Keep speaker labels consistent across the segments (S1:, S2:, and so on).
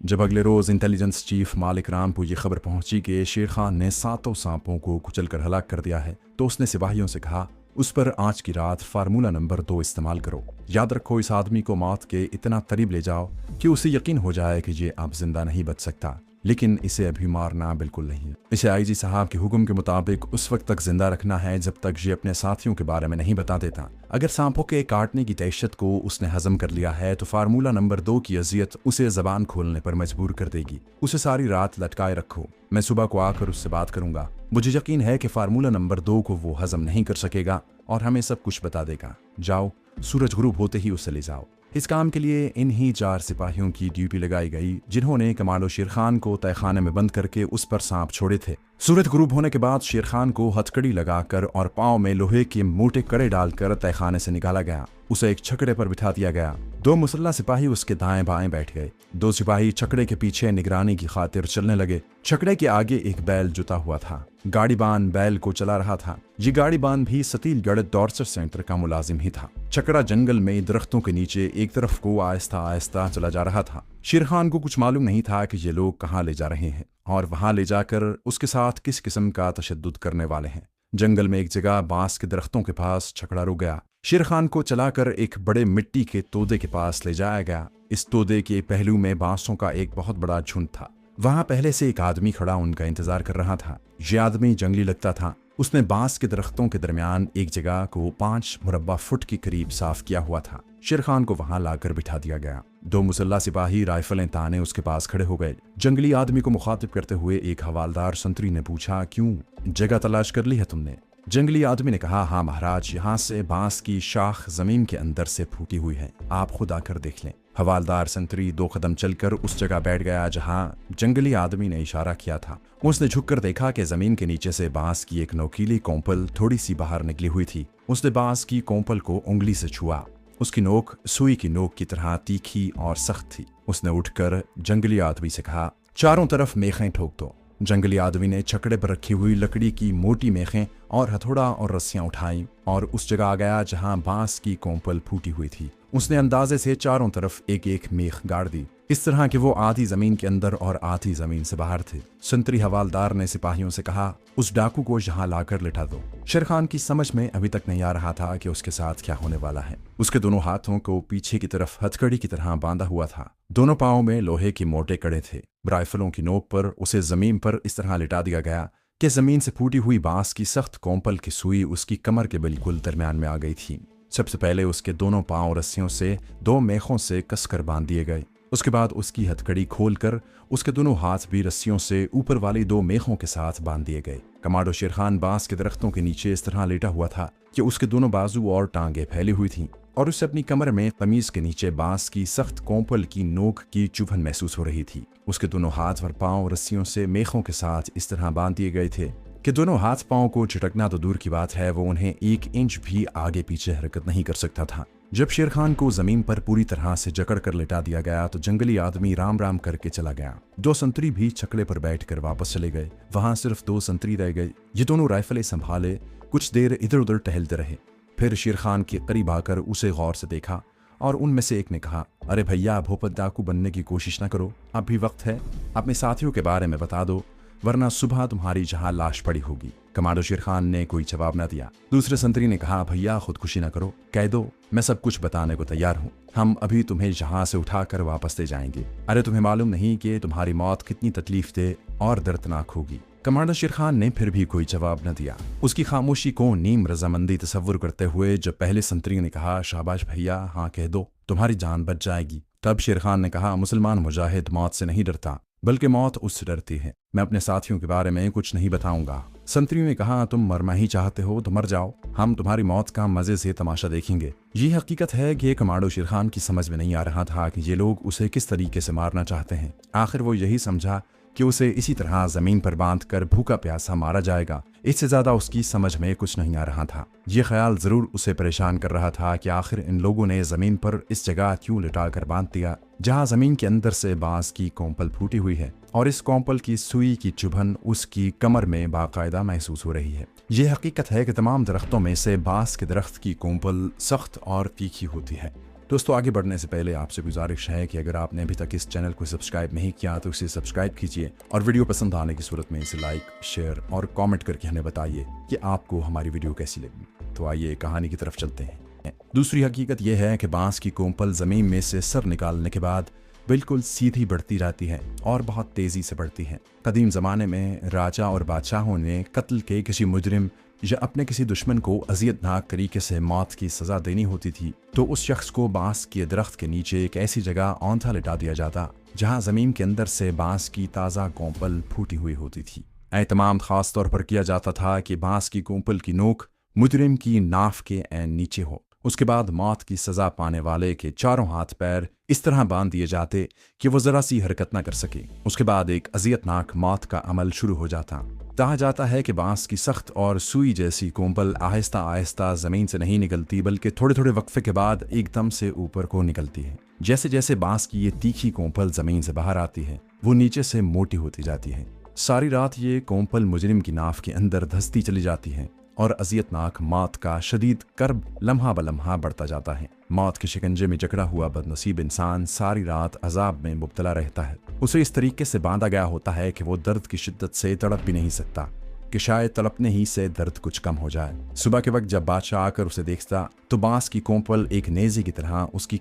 S1: जब अगले रोज intelligence chief मालिक राम को ये खबर पहुंची कि शेर खान ने 7 सांपों को कुचलकर हलाक कर दिया है, तो उसने सिपाहियों से कहा, उस पर आज की रात फार्मूला नंबर 2 इस्तेमाल करो। याद रखो, इस आदमी को मौत के इतना करीब ले जाओ कि उसे यकीन हो जाए कि ये अब जिंदा नहीं बच सकता, लेकिन इसे अभी मारना बिल्कुल नहीं है। इसे आईजी साहब के हुक्म के मुताबिक उस वक्त तक जिंदा रखना है जब तक ये अपने साथियों के बारे में नहीं बता देता। अगर सांपों के काटने की दहशत को उसने हजम कर लिया है तो फार्मूला नंबर 2 की अजियत उसे जबान खोलने पर मजबूर कर देगी। उसे सारी रात लटकाए रखो, मैं सुबह को आकर उससे बात करूंगा। मुझे यकीन है कि फार्मूला नंबर 2 को वो हजम नहीं कर सकेगा और हमें सब कुछ बता देगा। जाओ, सूरज गुरूब होते ही उसे ले जाओ। इस काम के लिए इन्हीं 4 सिपाहियों की ड्यूटी लगाई गई जिन्होंने कमांडो शेर खान को तहखाने में बंद करके उस पर सांप छोड़े थे। सूरज गुरूब होने के बाद शेर खान को हथकड़ी लगाकर और पांव में लोहे के मोटे कड़े डालकर तहखाने से निकाला गया। उसे एक छकड़े पर बिठा दिया गया। 2 मुसल्ला सिपाही उसके दाएं बाएं बैठ गए। 2 सिपाही छकड़े के पीछे निगरानी की खातिर चलने लगे। छकड़े के आगे एक बैल जुता हुआ था। गाड़ीबान बैल को चला रहा था। ये गाड़ीबान भी सतीलगढ़ डॉर्चर सेंटर का मुलाजिम ही था। छकड़ा जंगल में दरख्तों के नीचे एक तरफ को आहिस्ता आहिस्ता चला जा रहा था। शेर खान को कुछ मालूम नहीं था कि ये लोग कहाँ ले जा रहे हैं और वहां ले जाकर उसके साथ किस किस्म का तशद्दुद करने वाले हैं। जंगल में एक जगह बांस के दरख्तों के पास छकड़ा रुक गया। शेर खान को चलाकर एक बड़े मिट्टी के तोदे के पास ले जाया गया। इस तोदे के पहलू में बांसों का एक बहुत बड़ा झुंड था। वहां पहले से एक आदमी खड़ा उनका इंतजार कर रहा था। यह आदमी जंगली लगता था। उसने बांस के दरख्तों के दरमियान एक जगह को 5 मुरब्बा फुट के करीब साफ किया हुआ था। शेर खान को वहां लाकर बिठा दिया गया। 2 मुसल्ला सिपाही राइफलें ताने उसके पास खड़े हो गए। जंगली आदमी को मुखातिब करते हुए एक हवालदार संतरी ने पूछा, क्यों, जगह तलाश कर ली है तुमने? जंगली आदमी ने कहा, हाँ महाराज, यहाँ से बांस की शाख जमीन के अंदर से फूटी हुई है, आप खुद आकर देख लें। हवालदार संतरी 2 कदम चलकर उस जगह बैठ गया जहाँ जंगली आदमी ने इशारा किया था। उसने झुककर देखा कि जमीन के नीचे से बांस की एक नोकीली कोंपल थोड़ी सी बाहर निकली हुई थी। उसने बांस की कोंपल को उंगली से छुआ। उसकी नोक सुई की नोक की तरह तीखी और सख्त थी। उसने उठकर जंगली आदमी से कहा, चारों तरफ मेखें ठोक दो। जंगली आदमी ने छकड़े पर रखी हुई लकड़ी की मोटी मेखें और हथौड़ा और रस्सियां उठाई और उस जगह आ गया जहां बांस की कोंपल फूटी हुई थी। उसने अंदाजे से चारों तरफ एक एक मेख गाड़ दी, इस तरह कि वो आधी जमीन के अंदर और आधी जमीन से बाहर थे। संतरी हवालदार ने सिपाहियों से कहा, उस डाकू को यहाँ लाकर लिटा दो। शेर खान की समझ में अभी तक नहीं आ रहा था कि उसके साथ क्या होने वाला है। उसके दोनों हाथों को पीछे की तरफ हथकड़ी की तरह बांधा हुआ था। दोनों पांवों में लोहे के मोटे कड़े थे। राइफलों की नोक पर उसे जमीन पर इस तरह लिटा दिया गया कि जमीन से फूटी हुई बांस की सख्त कोंपल की सुई उसकी कमर के बिल्कुल दरमियान में आ गई थी। सबसे पहले उसके दोनों पांव रस्सियों से 2 मेखों से कसकर बांध दिए गए। उसके बाद उसकी हथकड़ी खोलकर उसके दोनों हाथ भी रस्सियों से ऊपर वाली 2 मेखों के साथ बांध दिए गए। कमांडो शेर खान बांस के दरख्तों के नीचे इस तरह लेटा हुआ था कि उसके दोनों बाजू और टांगे फैली हुई थीं और उसे अपनी कमर में कमीज के नीचे बांस की सख्त कोंपल की नोक की चुभन महसूस हो रही थी। उसके दोनों हाथ और पांव रस्सियों से मेखों के साथ इस तरह बांध दिए गए थे कि दोनों हाथ पांव को झटकना तो दूर की बात है, वो उन्हें 1 इंच भी आगे पीछे हरकत नहीं कर सकता था। जब शेर खान को जमीन पर पूरी तरह से जकड़ कर लिटा दिया गया तो जंगली आदमी राम राम करके चला गया। 2 संतरी भी छकड़े पर बैठकर वापस चले गए। वहां सिर्फ 2 संतरी रह गए। ये दोनों राइफलें संभाले कुछ देर इधर उधर टहलते रहे। फिर शेर खान के करीब आकर उसे गौर से देखा और उनमें से एक ने कहा, अरे भैया, भोपत डाकू बनने की कोशिश न करो, अब भी वक्त है। अपने साथियों के बारे में बता दो, वरना सुबह तुम्हारी जहां लाश पड़ी होगी। कमांडो शेर खान ने कोई जवाब न दिया। दूसरे संतरी ने कहा, भैया खुदकुशी न करो, कह दो, मैं सब कुछ बताने को तैयार हूँ। हम अभी तुम्हें यहाँ से उठाकर वापस ले जाएंगे। अरे तुम्हें मालूम नहीं कि तुम्हारी मौत कितनी तकलीफ दे और दर्दनाक होगी। कमांडो शेर खान ने फिर भी कोई जवाब न दिया। उसकी खामोशी को नीम रजामंदी तस्वुर करते हुए जब पहले संतरी ने कहा, शाबाश भैया, हाँ कह दो, तुम्हारी जान बच जाएगी। तब शेर खान ने कहा, मुसलमान मुजाहिद मौत से नहीं डरता, बल्कि मौत उससे डरती है। मैं अपने साथियों के बारे में कुछ नहीं बताऊंगा। संतरी ने कहा, तुम मरना ही चाहते हो तो मर जाओ, हम तुम्हारी मौत का मजे से तमाशा देखेंगे। ये हकीकत है कि कमांडो शेर खान की समझ में नहीं आ रहा था कि ये लोग उसे किस तरीके से मारना चाहते हैं। आखिर वो यही समझा कि उसे इसी तरह जमीन पर बांधकर भूखा प्यासा मारा जाएगा। इससे ज्यादा उसकी समझ में कुछ नहीं आ रहा था। ये ख्याल जरूर उसे परेशान कर रहा था कि आखिर इन लोगों ने जमीन पर इस जगह क्यों लिटाकर बांध दिया जहां जमीन के अंदर से बांस की कोंपल फूटी हुई है और इस कोंपल की सुई की चुभन उसकी कमर में बाकायदा महसूस हो रही है। ये हकीकत है कि तमाम दरख्तों में से बांस के दरख्त की कोंपल सख्त और तीखी होती है। दोस्तों, आगे बढ़ने से पहले आपसे गुजारिश है कि अगर आपने अभी तक इस चैनल को सब्सक्राइब नहीं किया तो इसे सब्सक्राइब कीजिए और वीडियो पसंद आने की सूरत में इसे लाइक, शेयर और कमेंट करके हमें बताइए कि आपको हमारी वीडियो कैसी लगी। तो आइए कहानी की तरफ चलते हैं। दूसरी हकीकत यह है कि बांस की कोंपल ज़मीन में से सर निकालने के बाद बिल्कुल सीधी बढ़ती रहती है और बहुत तेज़ी से बढ़ती है। कदीम ज़माने में राजा और बादशाहों ने कत्ल के किसी मुजरिम या अपने किसी दुश्मन को अजियतनाक तरीके से मौत की सज़ा देनी होती थी तो उस शख्स को बांस के दरख्त के नीचे एक ऐसी जगह औंधा लिटा दिया जाता जहां ज़मीन के अंदर से बांस की ताज़ा कोंपल फूटी हुई होती थी। एहतमाम खास तौर पर किया जाता था कि बांस की कोंपल की नोक मुजरिम की नाफ के ऐन नीचे हो। उसके बाद मौत की सज़ा पाने वाले के चारों हाथ पैर इस तरह बांध दिए जाते कि वो ज़रा सी हरकत न कर सके। उसके बाद एक अजियतनाक मौत का अमल शुरू हो जाता। कहा जाता है कि बांस की सख्त और सुई जैसी कोंपल आहिस्ता आहिस्ता ज़मीन से नहीं निकलती बल्कि थोड़े थोड़े वक्फे के बाद एकदम से ऊपर को निकलती है। जैसे जैसे बांस की ये तीखी कोंपल ज़मीन से बाहर आती है वो नीचे से मोटी होती जाती है। सारी रात ये कोंपल मुजरिम की नाफ के अंदर धंसती चली जाती है और अजियतनाक मौत का शदीद कर्ब लम्हा ब लम्हा बढ़ता जाता है। मौत के शिकंजे में जकड़ा हुआ बदनसीब इंसान सारी रात अजाब में मुब्तला रहता है। उसे इस तरीके से बांधा गया होता है कि वो दर्द की शिद्दत से तड़प भी नहीं सकता कि शायद तड़पने ही से दर्द कुछ कम हो जाए। सुबह के वक्त जब बादशाह आकर उसे देखता तो बांस की कोंपल एक नेज़े की तरह उसकी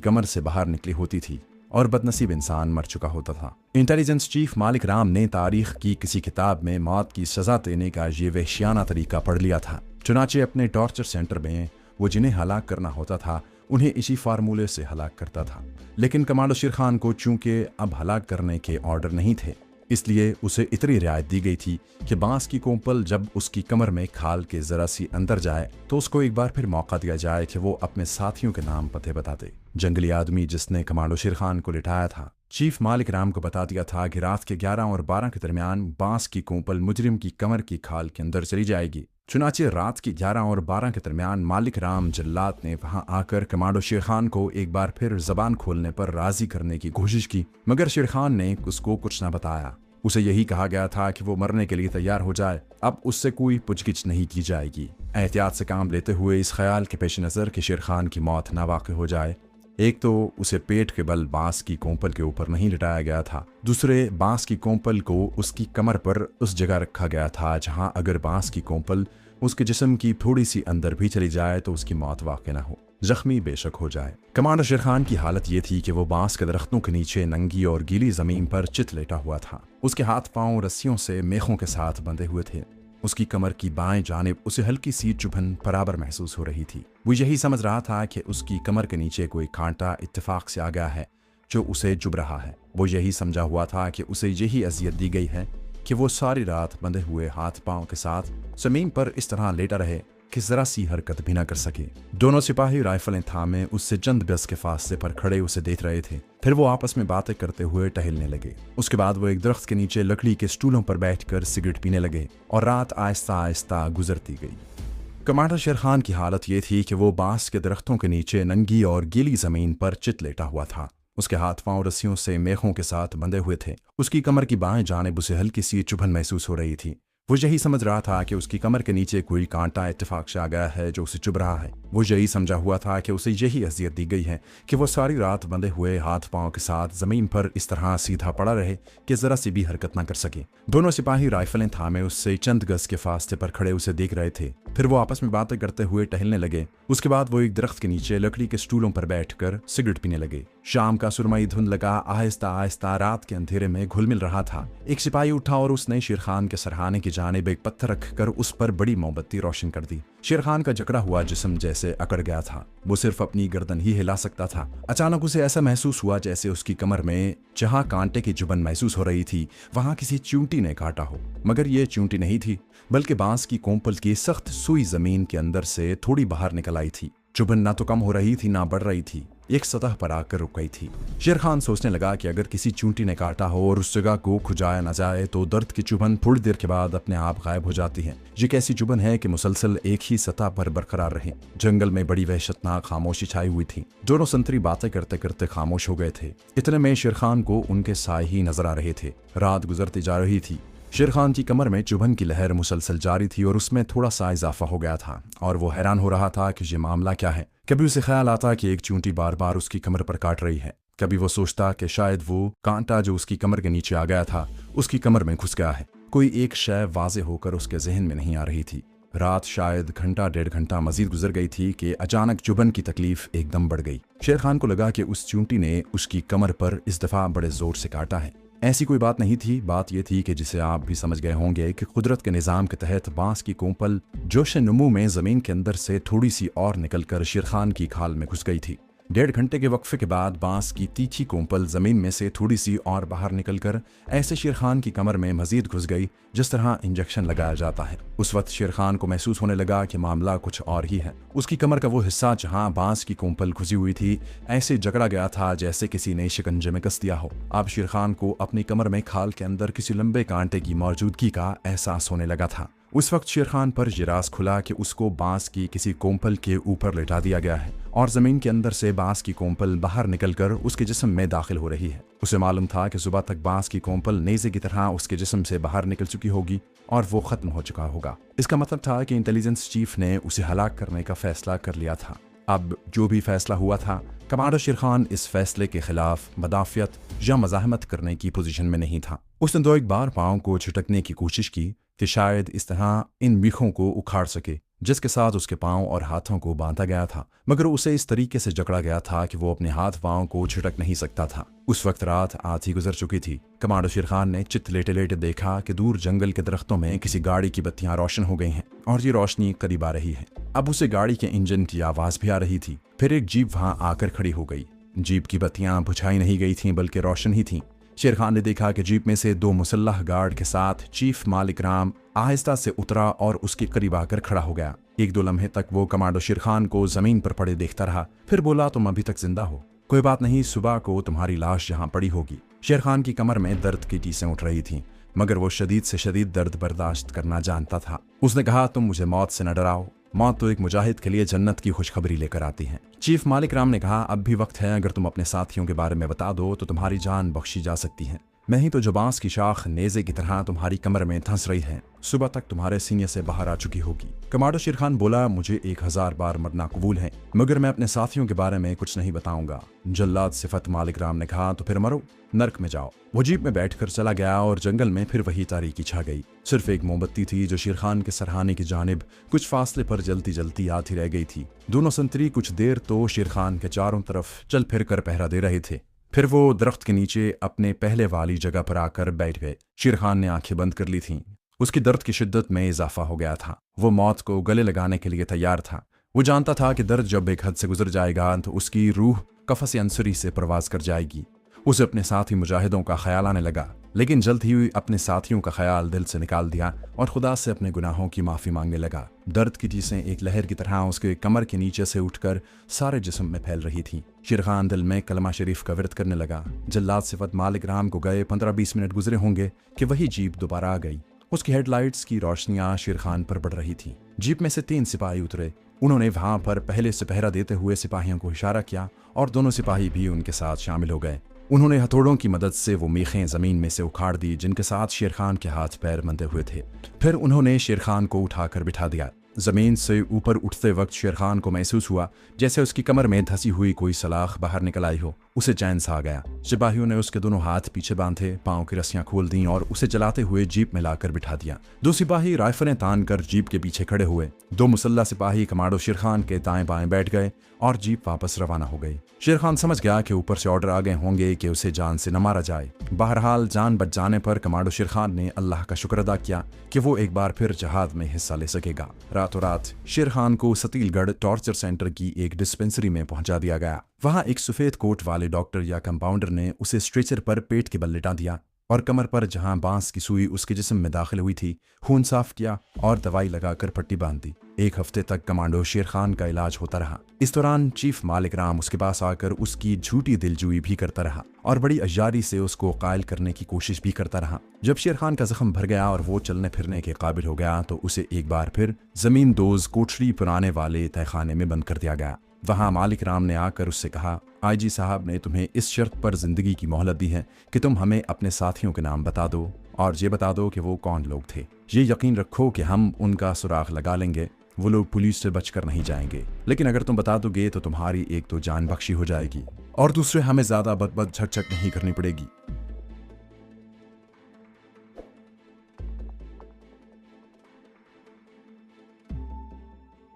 S1: कमर से बाहर निकली होती थी और बदनसीब इंसान मर चुका होता था। इंटेलिजेंस चीफ मालिक राम ने तारीख की किसी किताब में मौत की सज़ा देने का ये वहशियाना तरीका पढ़ लिया था। चुनाचे अपने टॉर्चर सेंटर में वो जिन्हें हलाक करना होता था उन्हें इसी फार्मूले से हलाक करता था। लेकिन कमांडो शेर खान को चूंकि अब हलाक करने के ऑर्डर नहीं थे इसलिए उसे इतनी रियायत दी गई थी कि बांस की कोंपल जब उसकी कमर में खाल के जरा सी अंदर जाए तो उसको एक बार फिर मौका दिया जाए कि वो अपने साथियों के नाम पते बता दे। जंगली आदमी जिसने कमांडो शेर खान को लिटाया था चीफ मालिक राम को बता दिया था कि रात के 11 और 12 के दरमियान बांस की कोंपल मुजरिम की कमर की खाल के अंदर चली जाएगी। चुनाचे रात की 11 और 12 के दरमियान मालिक राम जल्लाद ने वहां आकर कमांडो शेर खान को एक बार फिर जबान खोलने पर राजी करने की कोशिश की, मगर शेर खान ने उसको कुछ न बताया। उसे यही कहा गया था कि वो मरने के लिए तैयार हो जाए, अब उससे कोई पुछगिछ नहीं की जाएगी। एहतियात से काम लेते हुए इस ख्याल के पेश नज़र कि शेर खान की मौत नावाक़ हो जाए, एक तो उसे पेट के बल बांस की कोंपल के ऊपर नहीं लिटाया गया था, दूसरे बांस की कोंपल को उसकी कमर पर उस जगह रखा गया था जहां अगर बांस की कोंपल उसके जिस्म की थोड़ी सी अंदर भी चली जाए तो उसकी मौत वाक़ न हो, जख्मी बेशक हो जाए। कमांडो शेर खान की हालत ये थी कि वो बांस के दरख्तों के नीचे नंगी और गीली ज़मीन पर चित लेटा हुआ था। उसके हाथ पांव रस्सियों से मेखों के साथ बंधे हुए थे। उसकी कमर की बाएं जानिब उसे हल्की सी चुभन बराबर महसूस हो रही थी। वो यही समझ रहा था कि उसकी कमर के नीचे कोई कांटा इत्तेफाक से आ गया है जो उसे चुभ रहा है। वो यही समझा हुआ था कि उसे यही अजियत दी गई है कि वो सारी रात बंधे हुए हाथ पांव के साथ ज़मीन पर इस तरह लेटा रहे कि जरा सी हरकत भी ना कर सके। दोनों सिपाही राइफलें थामे उससे चंद गज के फासले पर खड़े उसे देख रहे थे। फिर वो आपस में बातें करते हुए टहलने लगे। उसके बाद वो एक दरख्त के नीचे लकड़ी के स्टूलों पर बैठकर सिगरेट पीने लगे और रात आहिस्ता आहिस्ता गुजरती गई। कमांडर शेर खान की हालत ये थी कि वो बांस के दरख्तों के नीचे नंगी और गीली जमीन पर चित लेटा हुआ था। उसके हाथ पांव रस्सियों से मेखों के साथ बंधे हुए थे। उसकी कमर की बाएं जानिब उसे हल्की सी चुभन महसूस हो रही थी। वो यही समझ रहा था कि उसकी कमर के नीचे कोई कांटा इत्तेफाक से आ गया है जो उसे चुभ रहा है। वो यही समझा हुआ था कि उसे यही अजियत दी गई है कि वो सारी रात बंधे हुए हाथ पांव के साथ जमीन पर इस तरह सीधा पड़ा रहे कि जरा सी भी हरकत ना कर सके। दोनों सिपाही राइफलें थामे उससे चंद गज के फासले पर खड़े उसे देख रहे थे। फिर वो आपस में बातें करते हुए टहलने लगे। उसके बाद वो एक दरख्त के नीचे लकड़ी के स्टूलों पर बैठकर सिगरेट पीने लगे। शाम का सुरमई धुंध लगा आहिस्ता आहिस्ता रात के अंधेरे में घुल मिल रहा था। एक सिपाही उठा और उसने शेर खान के सरहाने की जानिब एक पत्थर रखकर उस पर बड़ी मोमबत्ती रोशन कर दी। शेर खान का जकड़ा हुआ जिस्म जैसे अकड़ गया था। वो सिर्फ अपनी गर्दन ही हिला सकता था। अचानक उसे ऐसा महसूस हुआ जैसे उसकी कमर में जहां कांटे की जुबन महसूस हो रही थी वहां किसी चूंटी ने काटा हो, मगर ये चूंटी नहीं थी बल्कि बांस की कोंपल की सख्त सुई जमीन के अंदर से थोड़ी बाहर निकल आई थी। चुभन ना तो कम हो रही थी ना बढ़ रही थी, एक सतह पर आकर रुक गई थी। शेर खान सोचने लगा कि अगर किसी चूंटी ने काटा हो और उस जगह को खुजाया न जाए तो दर्द की चुभन थोड़ी देर के बाद अपने आप गायब हो जाती है। ये कैसी चुभन है कि मुसलसल एक ही सतह पर बरकरार रहे। जंगल में बड़ी वहशतनाक खामोशी छाई हुई थी। दोनों संतरी बातें करते करते खामोश हो गए थे। इतने में शेर खान को उनके साए ही नजर आ रहे थे। रात गुजरती जा रही थी। शेर खान की कमर में चुभन की लहर मुसलसल जारी थी और उसमें थोड़ा सा इजाफा हो गया था और वो हैरान हो रहा था कि ये मामला क्या है। कभी उसे ख्याल आता कि एक चूंटी बार बार उसकी कमर पर काट रही है, कभी वो सोचता कि शायद वो कांटा जो उसकी कमर के नीचे आ गया था उसकी कमर में घुस गया है। कोई एक शय वाजे होकर उसके जहन में नहीं आ रही थी। रात शायद घंटा 1.5 घंटा मजीद गुजर गई थी कि अचानक चुभन की तकलीफ एकदम बढ़ गई। शेर खान को लगा कि उस चूंटी ने उसकी कमर पर इस दफा बड़े जोर से काटा है। ऐसी कोई बात नहीं थी, बात यह थी कि जिसे आप भी समझ गए होंगे कि कुदरत के निज़ाम के तहत बांस की कोंपल जोश नमू में जमीन के अंदर से थोड़ी सी और निकलकर शेर खान की खाल में घुस गई थी। 1.5 घंटे के वक्फे के बाद बांस की तीखी कोंपल जमीन में से थोड़ी सी और बाहर निकलकर ऐसे शेर खान की कमर में मजीद घुस गई जिस तरह इंजेक्शन लगाया जाता है। उस वक्त शेर खान को महसूस होने लगा कि मामला कुछ और ही है। उसकी कमर का वो हिस्सा जहां बांस की कोंपल घुसी हुई थी ऐसे जकड़ा गया था जैसे किसी ने शिकंजे में कस दिया हो। अब शेर खान को अपनी कमर में खाल के अंदर किसी लंबे कांटे की मौजूदगी का एहसास होने लगा था। उस वक्त शेर खान पर ये राज खुला कि उसको बांस की किसी कोंपल के ऊपर लेटा दिया गया है और जमीन के अंदर से बांस की कोंपल बाहर निकलकर उसके जिस्म में दाखिल हो रही है। उसे मालूम था कि सुबह तक बांस की कोंपल नेज़े की तरह उसके जिस्म से बाहर निकल चुकी होगी और वो खत्म हो चुका होगा। इसका मतलब था कि इंटेलिजेंस चीफ ने उसे हलाक करने का फैसला कर लिया था। अब जो भी फैसला हुआ था, कमांडर शेर खान इस फैसले के खिलाफ मदाफियत या मजाहमत करने की पोजीशन में नहीं था। उसने 2 एक बार पाँव को झटकने की कोशिश की कि शायद इस तरह इन बीखों को उखाड़ सके जिसके साथ उसके पांव और हाथों को बांधा गया था, मगर उसे इस तरीके से जकड़ा गया था कि वो अपने हाथ पांव को झटक नहीं सकता था। उस वक्त रात आधी गुजर चुकी थी। कमांडर शेर खान ने चित लेटे लेटे देखा कि दूर जंगल के दरख्तों में किसी गाड़ी की बत्तियां रोशन हो गई हैं और ये रोशनी करीब आ रही है। अब उसे गाड़ी के इंजन की आवाज भी आ रही थी। फिर एक जीप वहां आकर खड़ी हो गई। जीप की बत्तियां बुझाई नहीं गई थीं बल्कि रोशन ही थीं। शेर खान ने देखा कि जीप में से 2 मुसल्लह गार्ड के साथ चीफ मालिक राम आहिस्ता से उतरा और उसके करीब आकर खड़ा हो गया। 1-2 लम्हे तक वो कमांडो शेर खान को जमीन पर पड़े देखता रहा। फिर बोला, तुम अभी तक जिंदा हो, कोई बात नहीं, सुबह को तुम्हारी लाश यहाँ पड़ी होगी। शेर खान की कमर में दर्द की टीसें उठ रही थीं, मगर वो शदीद से शदीद दर्द बर्दाश्त करना जानता था। उसने कहा, तुम मुझे मौत से न डराओ, मौत तो एक मुजाहिद के लिए जन्नत की खुशखबरी लेकर आती है। चीफ मालिक राम ने कहा, अब भी वक्त है, अगर तुम अपने साथियों के बारे में बता दो तो तुम्हारी जान बख्शी जा सकती है। नहीं तो जो बांस की शाख नेज़े की तरह तुम्हारी कमर में धंस रही है सुबह तक तुम्हारे सीने से बाहर आ चुकी होगी। कमांडर शेर खान बोला, मुझे 1000 बार मरना कबूल है, मगर मैं अपने साथियों के बारे में कुछ नहीं बताऊंगा। जल्लाद सिफत मालिक राम ने कहा, तो फिर मरो, नर्क में जाओ। वो जीप में बैठकर चला गया और जंगल में फिर वही तारीकी छा गई। सिर्फ एक मोमबत्ती थी जो शेर खान के सरहाने की जानिब कुछ फासले पर जलती जलती आती रह गई थी। दोनों संतरी कुछ देर तो शेर खान के चारों तरफ चल फिर कर पहरा दे रहे थे। फिर वो दरख्त के नीचे अपने पहले वाली जगह पर आकर बैठ गए। शेर खान ने आंखें बंद कर ली थीं। उसकी दर्द की शिद्दत में इजाफा हो गया था। वो मौत को गले लगाने के लिए तैयार था। वो जानता था कि दर्द जब एक हद से गुजर जाएगा तो उसकी रूह कफस अंसुरी से परवाज कर जाएगी। उसे अपने साथी मुजाहिदों का ख्याल आने लगा, लेकिन जल्द ही अपने साथियों का ख्याल दिल से निकाल दिया और खुदा से अपने गुनाहों की माफ़ी मांगने लगा। दर्द की चीज़ें एक लहर की तरह उसके कमर के नीचे से उठकर सारे जिस्म में फैल रही थी। शेर खान दिल में कलमा शरीफ का विरद करने लगा। जल्लाद सिफत मालिक राम को गए 15-20 मिनट गुजरे होंगे कि वही जीप दोबारा आ गई। उसकी हेडलाइट्स की रोशनियां शेर खान पर पड़ रही थी। जीप में से 3 सिपाही उतरे। उन्होंने वहां पर पहले से पहरा देते हुए सिपाहियों को इशारा किया और दोनों सिपाही भी उनके साथ शामिल हो गए। उन्होंने हथौड़ों की मदद से वो मीखें जमीन में से उखाड़ दी जिनके साथ शेर खान के हाथ पैर बंधे हुए थे। फिर उन्होंने शेर खान को उठाकर बिठा दिया। जमीन से ऊपर उठते वक्त शेर खान को महसूस हुआ जैसे उसकी कमर में धंसी हुई कोई सलाख बाहर निकल आई हो। उसे चैन सा आ गया। सिपाहियों ने उसके दोनों हाथ पीछे बांधे, पांव की रस्सियां खोल दी और उसे जलाते हुए जीप में लाकर बिठा दिया। 2 सिपाही राइफलें तान कर जीप के पीछे खड़े हुए। 2 मुसल्ला सिपाही कमांडो शेर खान के दाएं बाएं बैठ गए और जीप वापस रवाना हो गई। शेर खान समझ गया कि ऊपर से ऑर्डर आ गए होंगे कि उसे जान से न मारा जाए। बहरहाल जान बच जाने पर कमांडो शेर खान ने अल्लाह का शुक्र अदा किया कि वो एक बार फिर जहाद में हिस्सा ले सकेगा। रातों रात शेर खान को सतीलगढ़ टॉर्चर सेंटर की एक डिस्पेंसरी में पहुंचा दिया गया। वहां एक सफेद कोट वाले डॉक्टर या कंपाउंडर ने उसे स्ट्रेचर पर पेट के बल लिटा दिया और कमर पर जहां बांस की सुई उसके जिस्म में दाखिल हुई थी खून साफ किया और दवाई लगाकर पट्टी बांध दी। 1 हफ्ते तक कमांडो शेर खान का इलाज होता रहा। इस दौरान चीफ मालिक राम उसके पास आकर उसकी झूठी दिलजुई भी करता रहा और बड़ी अय्यारी से उसको कायल करने की कोशिश भी करता रहा। जब शेर खान का जख्म भर गया और वो चलने फिरने के काबिल हो गया तो उसे एक बार फिर जमीन दोज कोठरी पुराने वाले तहखाने में बंद कर दिया गया। वहां मालिक राम ने आकर उससे कहा, आईजी साहब ने तुम्हें इस शर्त पर जिंदगी की मोहलत दी है कि तुम हमें अपने साथियों के नाम बता दो और ये बता दो कि वो कौन लोग थे। ये यकीन रखो कि हम उनका सुराग लगा लेंगे, वो लोग पुलिस से बचकर नहीं जाएंगे। लेकिन अगर तुम बता दोगे तो तुम्हारी एक तो जान बख्शी हो जाएगी और दूसरे हमें ज्यादा बदबद झकझक नहीं करनी पड़ेगी।